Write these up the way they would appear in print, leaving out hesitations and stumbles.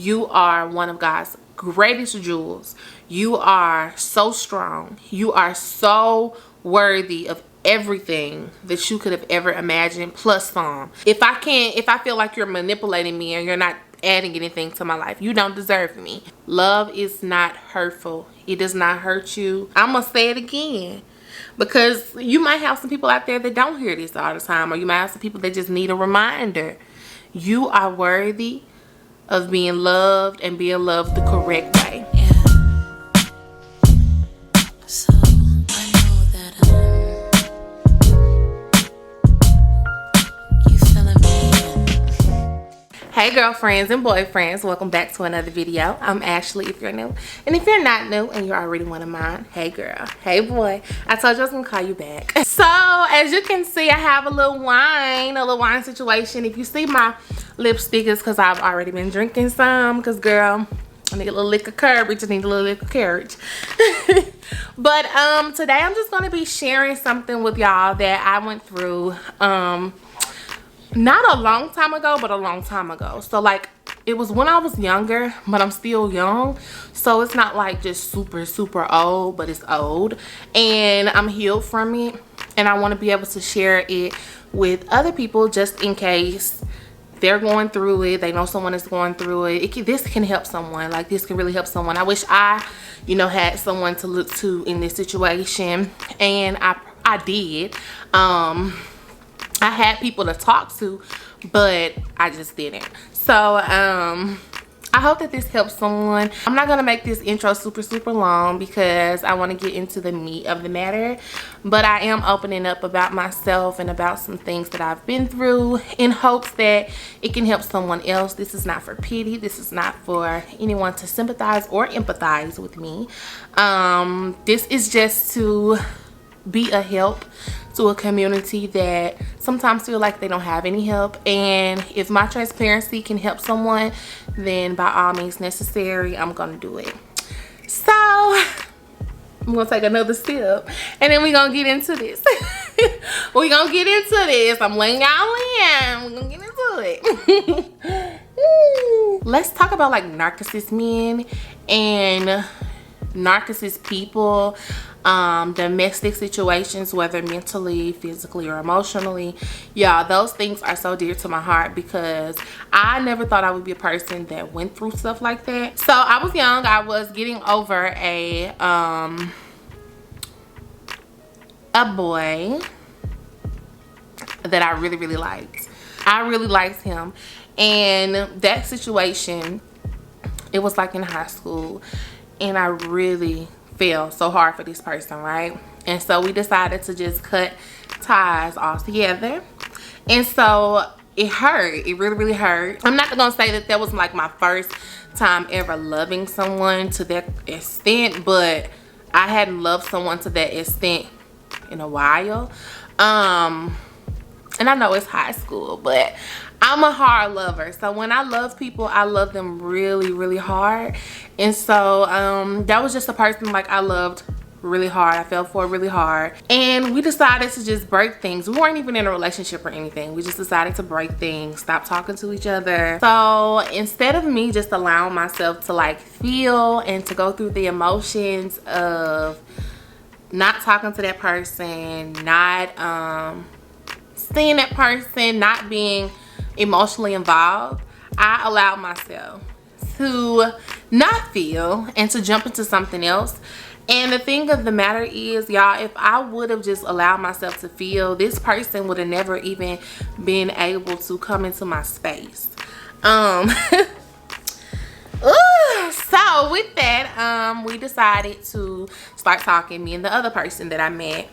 You are one of God's greatest jewels. You are so strong. You are so worthy of everything that you could have ever imagined, plus some. If I feel like you're manipulating me and you're not adding anything to my life, you don't deserve me. Love is not hurtful. It does not hurt you. I'm gonna say it again, because you might have some people out there that don't hear this all the time, or you might have some people that just need a reminder. You are worthy of being loved, and being loved the correct way. So I know that you feeling me. Hey girlfriends and boyfriends, welcome back to another video. I'm Ashley if you're new, and if you're not new and you're already one of mine, hey girl, hey boy, I told you I was gonna call you back. So as you can see, I have a little wine situation. If you see my lipstick, it's because I've already been drinking some, because girl, I need a little liquor courage. But today I'm just gonna be sharing something with y'all that I went through not a long time ago, but a long time ago. So like, it was when I was younger, but I'm still young, so it's not like just super old, but it's old, and I'm healed from it, and I want to be able to share it with other people just in case they're going through it. They know someone is going through it. This can help someone. Like, this can really help someone. I wish I, had someone to look to in this situation, and I did. I had people to talk to, but I just didn't. So I hope that this helps someone. I'm not gonna make this intro super long because I want to get into the meat of the matter, but I am opening up about myself and about some things that I've been through in hopes that it can help someone else. This is not for pity. This is not for anyone to sympathize or empathize with me. This is just to be a help to a community that sometimes feel like they don't have any help, and if my transparency can help someone, then by all means necessary, I'm gonna do it. So I'm gonna take another sip, and then we're gonna get into this. I'm laying y'all in. We're gonna get into it. Let's talk about like narcissist men and narcissist people, domestic situations, whether mentally, physically, or emotionally. Y'all, those things are so dear to my heart because I never thought I would be a person that went through stuff like that. So I was young. I was getting over a boy that I really liked. I really liked him, and that situation, it was like in high school, and I really fell so hard for this person, right? And so we decided to just cut ties altogether, and so it hurt. It really hurt. I'm not gonna say that that was like my first time ever loving someone to that extent, but I hadn't loved someone to that extent in a while. And I know it's high school, but I'm a hard lover. So when I love people, I love them really hard. And so that was just a person like I loved really hard. I fell for really hard, and we decided to just break things. We weren't even in a relationship or anything. We just decided to break things, stop talking to each other. So instead of me just allowing myself to like feel and to go through the emotions of not talking to that person, not seeing that person, not being emotionally involved, I allowed myself to not feel and to jump into something else. And the thing of the matter is, y'all, if I would have just allowed myself to feel, this person would have never even been able to come into my space. So with that, we decided to start talking, me and the other person that I met.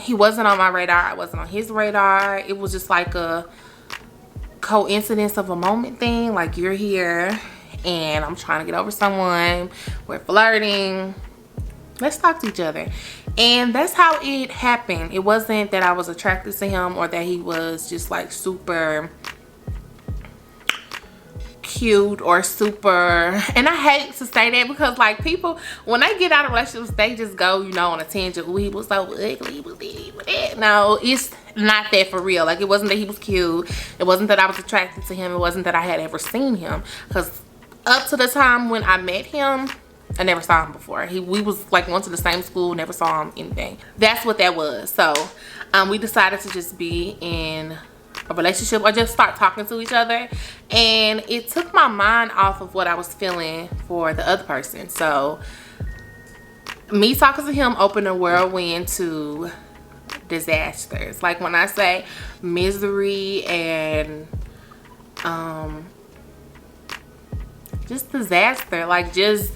He wasn't on my radar, I wasn't on his radar. It was just like a coincidence of a moment thing. Like, you're here and I'm trying to get over someone, we're flirting, let's talk to each other. And that's how it happened. It wasn't that I was attracted to him or that he was just like super cute or super, and I hate to say that because like people, when they get out of relationships, they just go, on a tangent. Ooh, he was so ugly, he was that. No, it's not that for real. Like, it wasn't that he was cute, it wasn't that I was attracted to him, it wasn't that I had ever seen him, because up to the time when I met him, I never saw him before. We was like went to the same school, never saw him, anything. That's what that was. So we decided to just be in a relationship or just start talking to each other, and it took my mind off of what I was feeling for the other person. So me talking to him opened a whirlwind to disasters. Like when I say misery and just disaster, like just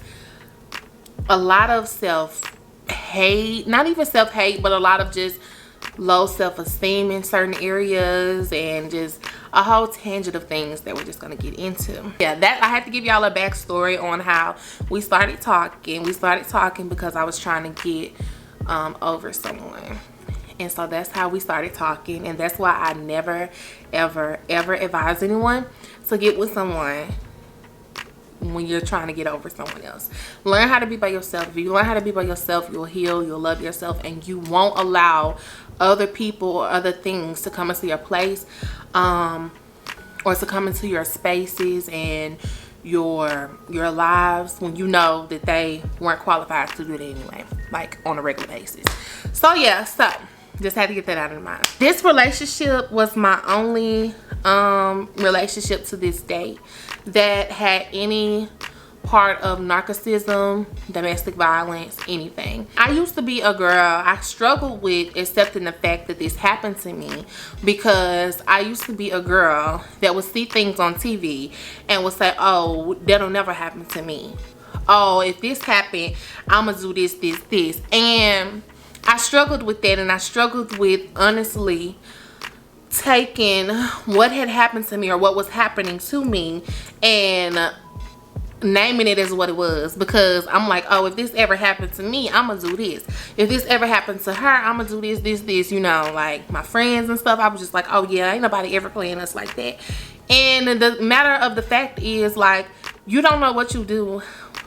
a lot of self-hate, not even self-hate, but a lot of just low self-esteem in certain areas, and just a whole tangent of things that we're just gonna get into. Yeah, that I had to give y'all a backstory on how we started talking. We started talking because I was trying to get over someone, and so that's how we started talking. And that's why I never ever advise anyone to get with someone when you're trying to get over someone else. Learn how to be by yourself. If you learn how to be by yourself, you'll heal, you'll love yourself, and you won't allow other people or other things to come into your place, or to come into your spaces and your lives when you know that they weren't qualified to do it anyway, like on a regular basis. So yeah, so just had to get that out of mind. This relationship was my only relationship to this day that had any part of narcissism, domestic violence, anything. I used to be a girl. I struggled with accepting the fact that this happened to me, because I used to be a girl that would see things on TV and would say, oh, that'll never happen to me. Oh, if this happened, I'm gonna do this. And I struggled with that, and I struggled with honestly taking what had happened to me or what was happening to me and naming it as what it was, because I'm like, oh, if this ever happened to me, I'm gonna do this. If this ever happened to her, I'm gonna do this, you know, like my friends and stuff. I was just like, oh yeah, ain't nobody ever playing us like that. And the matter of the fact is, like, you don't know what you do.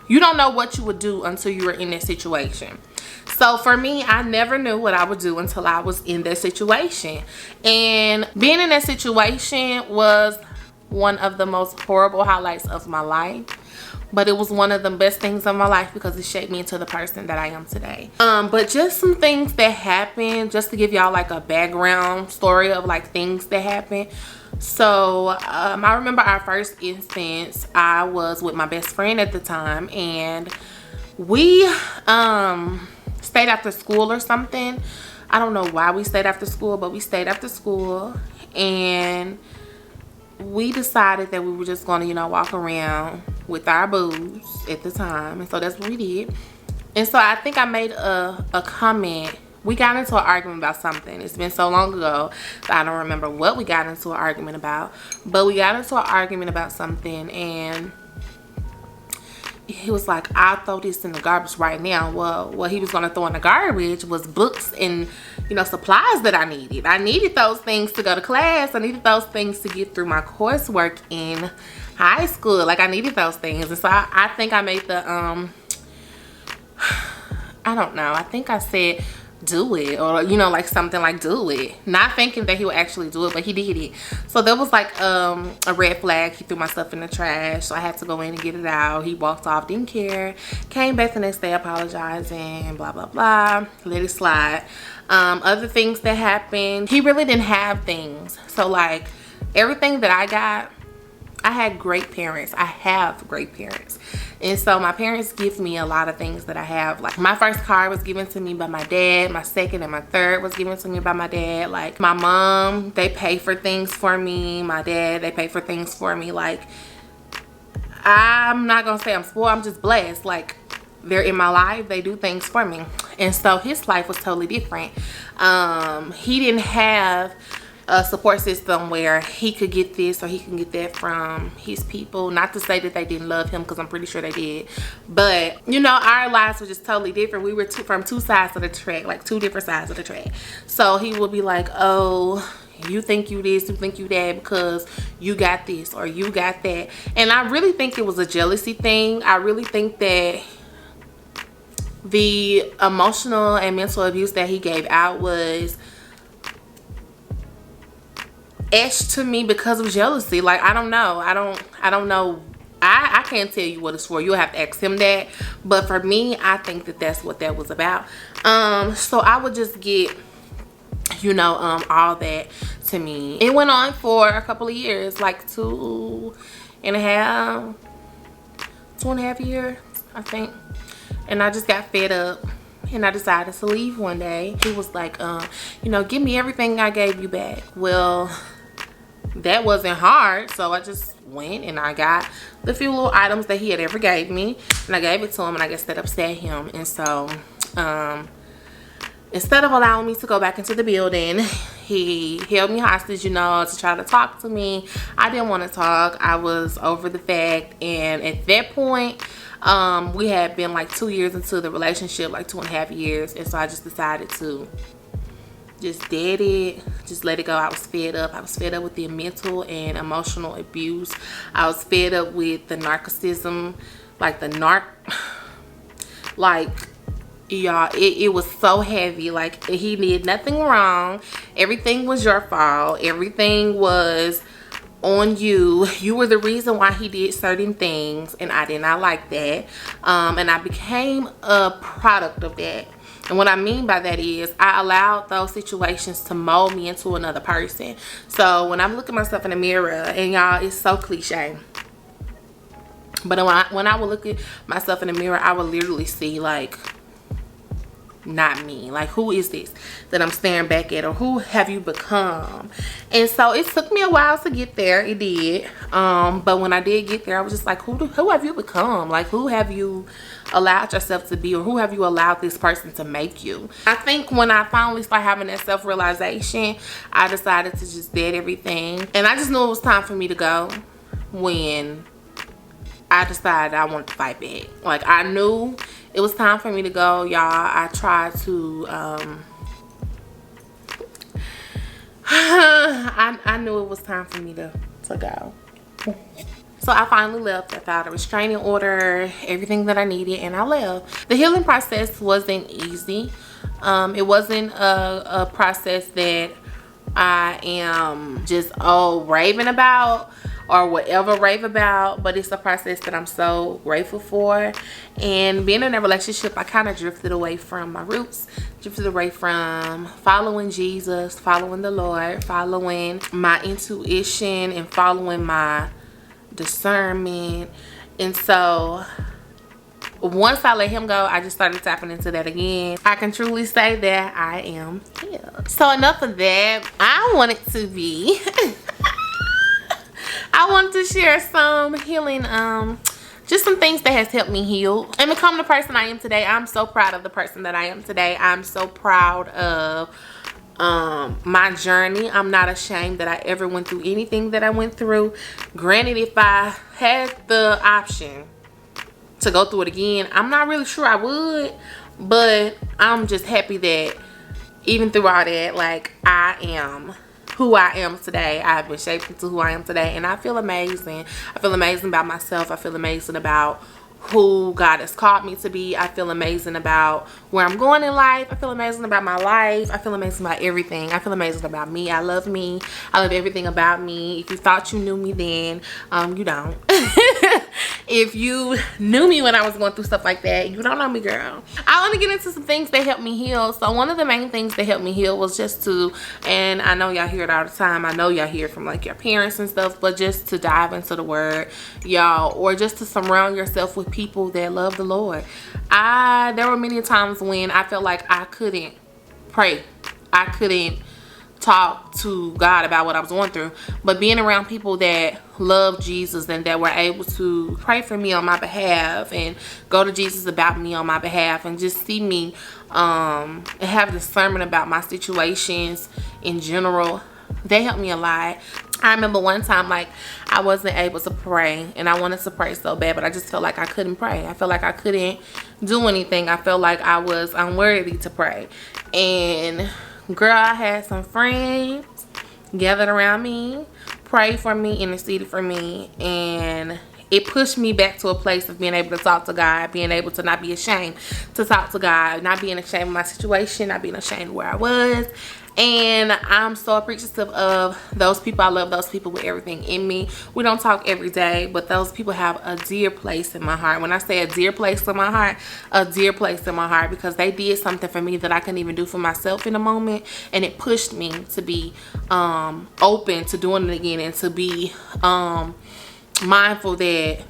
You don't know what you would do until you were in that situation. So for me, I never knew what I would do until I was in that situation. And being in that situation was one of the most horrible highlights of my life, but it was one of the best things of my life because it shaped me into the person that I am today. But just some things that happened, just to give y'all like a background story of like things that happened. So I remember our first instance. I was with my best friend at the time, and we stayed after school or something. I don't know why we stayed after school, but we stayed after school, and we decided that we were just going to, you know, walk around with our booze at the time. And so that's what we did. And so I think I made a comment. We got into an argument about something. It's been so long ago that I don't remember what we got into an argument about, but we got into an argument about something, and he was like, I'll throw this in the garbage right now. Well, what he was going to throw in the garbage was books and, you know, supplies that I needed. I needed those things to go to class. I needed those things to get through my coursework in high school. Like, I needed those things. And so I think I made the, I don't know. I think I said, do it, or, you know, like something like do it, not thinking that he would actually do it, but he did it. So there was like a red flag. He threw my stuff in the trash, so I had to go in and get it out. He walked off, didn't care, came back the next day apologizing, blah blah blah, let it slide. Other things that happened, he really didn't have things. So like everything that I got, I had great parents. I have great parents. And so my parents give me a lot of things that I have. Like my first car was given to me by my dad. My second and my third was given to me by my dad. Like my mom, they pay for things for me. My dad, they pay for things for me. Like, I'm not gonna say I'm spoiled. I'm just blessed. Like, they're in my life. They do things for me. And so his life was totally different. He didn't have a support system where he could get this or he can get that from his people. Not to say that they didn't love him, because I'm pretty sure they did, but you know, our lives were just totally different. We were from two sides of the track, like two different sides of the track. So he would be like, oh, you think you this, you think you that because you got this or you got that. And I really think it was a jealousy thing. I really think that the emotional and mental abuse that he gave out was etched to me because of jealousy. Like, I don't know. I don't know I can't tell you what it's for. You'll have to ask him that. But for me, I think that that's what that was about. So I would just get, you know, all that to me. It went on for a couple of years, like 2.5 years, I think. And I just got fed up. And I decided to leave one day. He was like, you know, give me everything I gave you back. Well, that wasn't hard. So I just went and I got the few little items that he had ever gave me. And I gave it to him, and I guess that upset him. And so, instead of allowing me to go back into the building, he held me hostage, you know, to try to talk to me. I didn't want to talk. I was over the fact. And at that point, we had been like 2 years into the relationship, like 2.5 years. And so I just decided to just dead it, just let it go. I was fed up. I was fed up with the mental and emotional abuse. I was fed up with the narcissism, like like, y'all, it was so heavy. Like, he did nothing wrong. Everything was your fault. Everything was on you. You were the reason why he did certain things, and I did not like that. And I became a product of that. And what I mean by that is I allowed those situations to mold me into another person. So when I'm looking myself in the mirror, and y'all, it's so cliche, but when I would look at myself in the mirror, I would literally see, like, not me. Like, who is this that I'm staring back at, or who have you become? And so it took me a while to get there. It did. But when I did get there, I was just like, who have you become? Like, who have you allowed yourself to be, or who have you allowed this person to make you? I think when I finally started having that self-realization, I decided to just dead everything. And I just knew it was time for me to go when I decided I wanted to fight back. Like, I knew it was time for me to go, y'all. I tried to, I knew it was time for me to go. So I finally left. I filed a restraining order, everything that I needed, and I left. The healing process wasn't easy. It wasn't a process that I am just raving about or whatever rave about, but it's a process that I'm so grateful for. And being in a relationship, I kind of drifted away from my roots, drifted away from following Jesus, following the Lord, following my intuition, and following my discernment. And so once I let him go, I just started tapping into that again. I can truly say that I am healed. So enough of that. I wanted to be I wanted to share some healing, just some things that has helped me heal and become the person I am today. I'm so proud of the person that I am today. I'm so proud of my journey. I'm not ashamed that I ever went through anything that I went through. Granted, if I had the option to go through it again, I'm not really sure I would, but I'm just happy that even through all that, like, I am who I am today. I've been shaped into who I am today, and I feel amazing. I feel amazing about myself. I feel amazing about who God has called me to be. I feel amazing about where I'm going in life. I feel amazing about my life. I feel amazing about everything. I feel amazing about me. I love me. I love everything about me. If you thought you knew me then, you don't. If you knew me when I was going through stuff like that, you don't know me, girl. I want to get into some things that helped me heal. So one of the main things that helped me heal was just to, and I know y'all hear it all the time, I know y'all hear it from like your parents and stuff, but just to dive into the word, y'all, or just to surround yourself with people that love the Lord. There were many times when I felt like I couldn't pray. I couldn't talk to God about what I was going through, but being around people that love Jesus and that were able to pray for me on my behalf and go to Jesus about me on my behalf and just see me and have discernment about my situations in general, they helped me a lot. I remember one time, like, I wasn't able to pray, and I wanted to pray so bad, but I just felt like I couldn't pray. I felt like I couldn't do anything. I felt like I was unworthy to pray. And girl, I had some friends gathered around me, prayed for me, interceded for me, and it pushed me back to a place of being able to talk to God, being able to not be ashamed to talk to God, not being ashamed of my situation, not being ashamed of where I was. And I'm so appreciative of those people. I love those people with everything in me. We don't talk every day, but those people have a dear place in my heart. When I say a dear place in my heart, a dear place in my heart, because they did something for me that I couldn't even do for myself in a moment, and it pushed me to be open to doing it again, and to be mindful that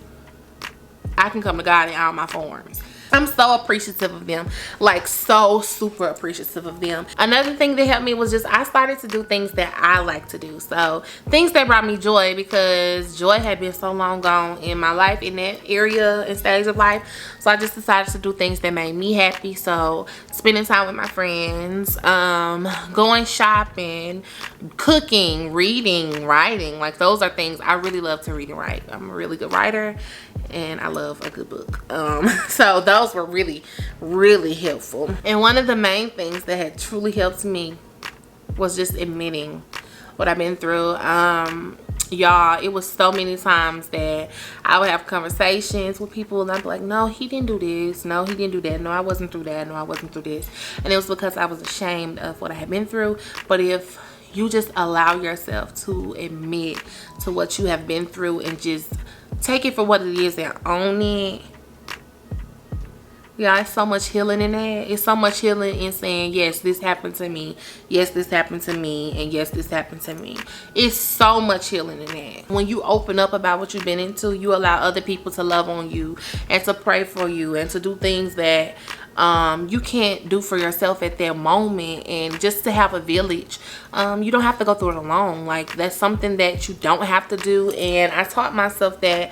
I can come to God in all my forms. I'm so appreciative of them, like so super appreciative of them. Another thing that helped me was just I started to do things that I like to do. So things that brought me joy, because joy had been so long gone in my life, in that area and stage of life. So I just decided to do things that made me happy. So spending time with my friends, going shopping, cooking, reading, writing. Like those are things I really love to read and write. I'm a really good writer, and I love a good book. So those were really, really helpful. And one of the main things that had truly helped me was just admitting what I've been through. Y'all, it was so many times that I would have conversations with people and I'd be like, no, he didn't do this, no, he didn't do that, no, I wasn't through that, no, I wasn't through this. And it was because I was ashamed of what I had been through. But if you just allow yourself to admit to what you have been through and just take it for what it is and own it, yeah, it's so much healing in that. It's so much healing in saying, yes, this happened to me. Yes, this happened to me. And yes, this happened to me. It's so much healing in that. When you open up about what you've been into, you allow other people to love on you and to pray for you and to do things that you can't do for yourself at that moment. And just to have a village, you don't have to go through it alone. Like, that's something that you don't have to do. And I taught myself that,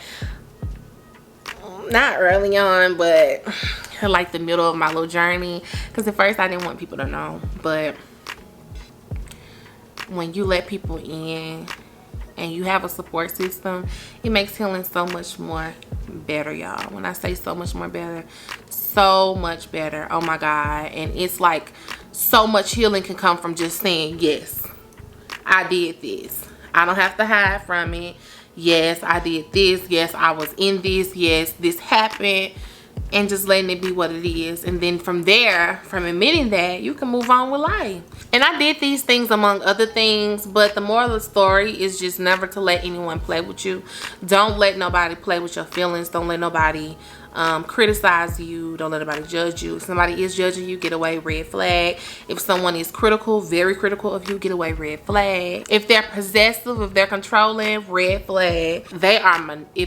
not early on, but like the middle of my little journey, because at first I didn't want people to know. But when you let people in and you have a support system, it makes healing so much more better, y'all. When I say so much more better, so much better. Oh my God. And it's like so much healing can come from just saying, yes, I did this. I don't have to hide from it. Yes, I did this. Yes, I was in this. Yes, this happened. And just letting it be what it is. And then from there, from admitting that, you can move on with life. And I did these things among other things, but the moral of the story is just never to let anyone play with you. Don't let nobody play with your feelings. Don't let nobody criticize you. Don't let nobody judge you. If somebody is judging you, get away, red flag. If someone is critical, very critical of you, get away, red flag. If they're possessive, if they're controlling, red flag. If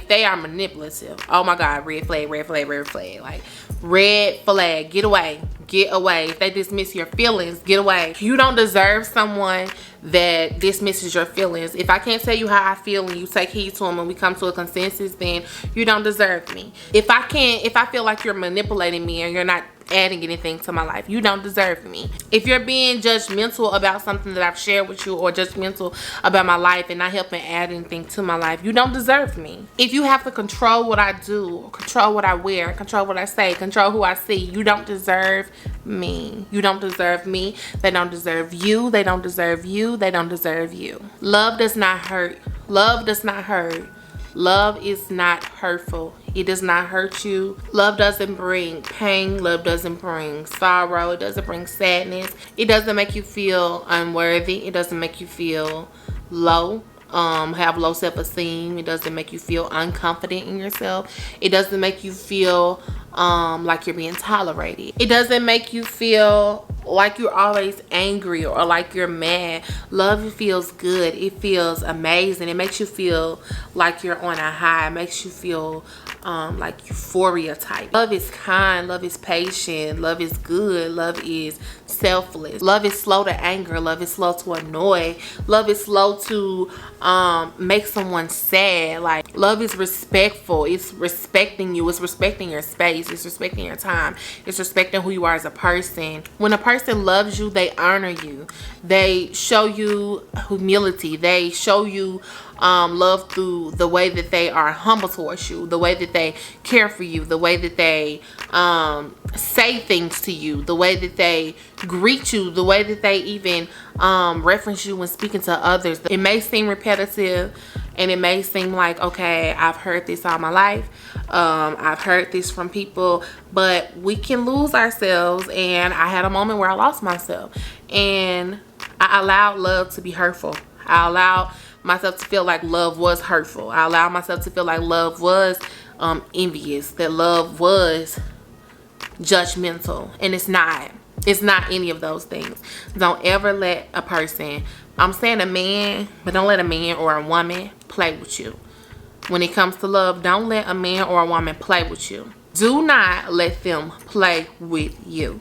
they are manipulative, oh my God, red flag, red flag, red flag. Like, red flag, get away. Get away. If they dismiss your feelings, get away. You don't deserve someone that dismisses your feelings. If I can't tell you how I feel and you take heed to them and we come to a consensus, then you don't deserve me. If I feel like you're manipulating me and you're not adding anything to my life, you don't deserve me. If you're being judgmental about something that I've shared with you, or judgmental about my life and not helping add anything to my life, you don't deserve me. If you have to control what I do, control what I wear, control what I say, control who I see, you don't deserve me. You don't deserve me. They don't deserve you. They don't deserve you. They don't deserve you. Love does not hurt. Love does not hurt. Love is not hurtful. It does not hurt you. Love doesn't bring pain. Love doesn't bring sorrow. It doesn't bring sadness. It doesn't make you feel unworthy. It doesn't make you feel low. Have low self-esteem. It doesn't make you feel unconfident in yourself. It doesn't make you feel like you're being tolerated. It doesn't make you feel like you're always angry or like you're mad. Love feels good. It feels amazing. It makes you feel like you're on a high. It makes you feel like euphoria type. Love is kind. Love is patient. Love is good. Love is selfless. Love is slow to anger. Love is slow to annoy. Love is slow to make someone sad. Like, love is respectful. It's respecting you. It's respecting your space. It's respecting your time. It's respecting who you are as a person. When a person loves you, they honor you. They show you humility. They show you love through the way that they are humble towards you, the way that they care for you, the way that they say things to you, the way that they greet you, the way that they even reference you when speaking to others. It may seem repetitive and it may seem like, okay, I've heard this all my life. I've heard this from people, but we can lose ourselves. And I had a moment where I lost myself, and I allowed love to be hurtful. I allowed myself to feel like love was hurtful. I allowed myself to feel like love was envious, that love was judgmental, and it's not. It's not any of those things. Don't ever let a person, I'm saying a man, but don't let a man or a woman play with you. When it comes to love, don't let a man or a woman play with you. Do not let them play with you.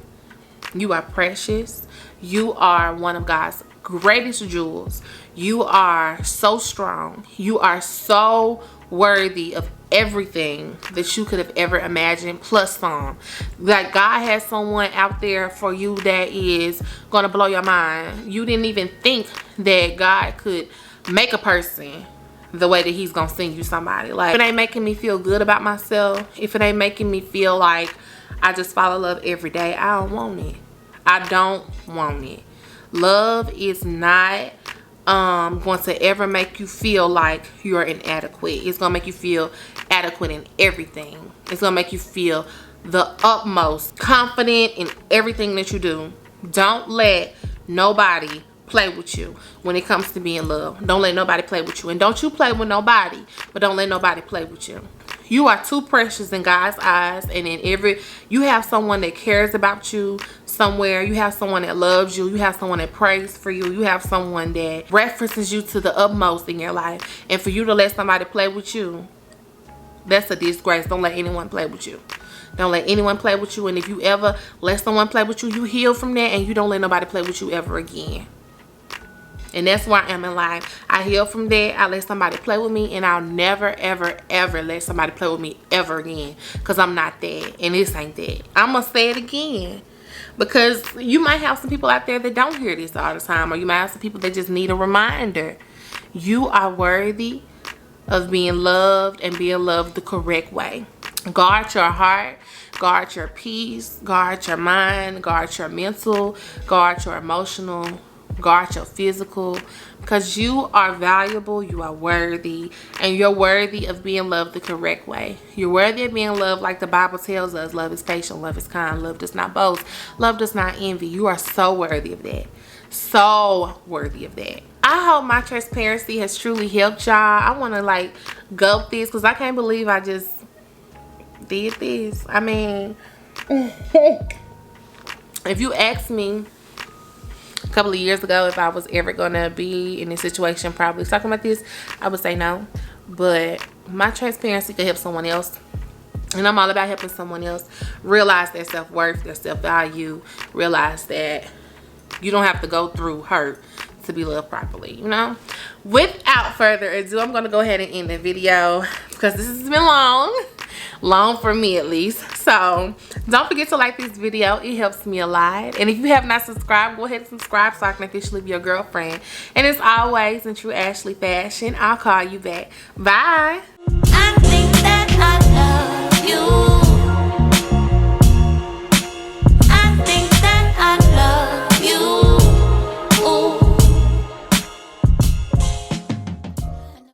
You are precious. You are one of God's greatest jewels. You are so strong. You are so worthy of everything that you could have ever imagined, plus some. Like, God has someone out there for you that is gonna blow your mind. You didn't even think that God could make a person the way that he's gonna send you somebody. Like, if it ain't making me feel good about myself, if it ain't making me feel like I just follow love every day, I don't want it. I don't want it. Love is not going to ever make you feel like you're inadequate. It's gonna make you feel adequate in everything. It's gonna make you feel the utmost confident in everything that you do. Don't let nobody play with you when it comes to being loved. Don't let nobody play with you, and don't you play with nobody, but don't let nobody play with you. You are too precious in God's eyes, and you have someone that cares about you somewhere. You have someone that loves you. You have someone that prays for you. You have someone that references you to the utmost in your life. And for you to let somebody play with you, that's a disgrace. Don't let anyone play with you. Don't let anyone play with you. And if you ever let someone play with you, you heal from that, and you don't let nobody play with you ever again. And that's where I am in life. I heal from that. I let somebody play with me, and I'll never, ever, ever let somebody play with me ever again, because I'm not that, and this ain't that. I'm going to say it again, because you might have some people out there that don't hear this all the time, or you might have some people that just need a reminder. You are worthy of being loved, and being loved the correct way. Guard your heart, guard your peace, guard your mind, guard your mental, guard your emotional, guard your physical, because you are valuable, you are worthy, and you're worthy of being loved the correct way. You're worthy of being loved like the Bible tells us. Love is patient, love is kind, love does not boast, love does not envy. You are so worthy of that. So worthy of that. I hope my transparency has truly helped y'all. I want to like gulp this, because I can't believe I just did this. I mean, if you asked me a couple of years ago if I was ever gonna be in a situation probably talking about this, I would say no. But my transparency could help someone else, and I'm all about helping someone else realize their self-worth, their self-value, realize that you don't have to go through hurt to be loved properly, you know. Without further ado, I'm gonna go ahead and end the video, because this has been long for me at least. So don't forget to like this video. It helps me a lot. And if you have not subscribed, go ahead and subscribe so I can officially be your girlfriend. And as always, in true Ashley fashion, I'll call you back. Bye.